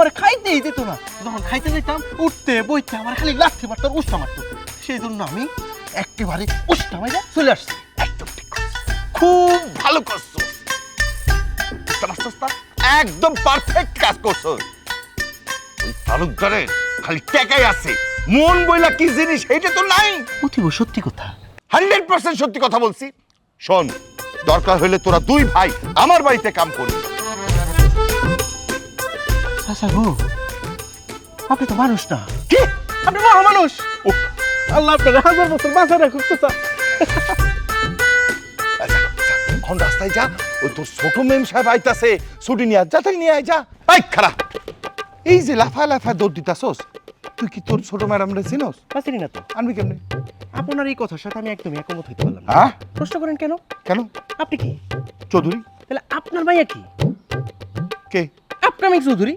আমার খাইতেই দিত না। যখন খাইতে যেতাম উঠতে বইতে আমার খালি লাথি মারতো আর উস্তা মারতো। সেই জন্য আমি একেবারে উস্তা মাইরা চলে আসছি। একদম ঠিক করছিস, খুব ভালো করছিস। বুঝতে পারছিস না? একদম পারফেক্ট কাজ করছিস। ওই তালুকদারের খালি টাকাই আছে, মন বইলা কি জিনিস সেইটা তো নাই। অতীব সত্যি কথা। 100% সত্যি কথা বলছি। শোন, দরকার হলে তোরা দুই ভাই আমার বাড়িতে কাম করবি। আচ্ছা গো, আপনি তো মানুষ না, কি? আপনি বড় মানুষ। আল্লাহ আপনার 1000 বছর বাঁচা রাখুক। আচ্ছা, এখন রাস্তায় যা, ওই তোর ছোট মেম সাহেব আইতাছে, ছুটি নিয়ে যা, তাই নিয়ে আয় যা। আই খারাপ, এই যে লাফা লাফা দৌড় দিতাছস, তুই কি তোর ছোট ম্যাডাম রে চিনস? চিনি না তো। আনবি কেমনে? আপনার এই কথার সাথে আমি একদমই একমত হইতে পারলাম না। হ্যাঁ? প্রশ্ন করেন কেন? কেন? আপনি কি? চৌধুরী? তাহলে আপনার ভাইয়া কি? কে? আপকামিং চৌধুরী।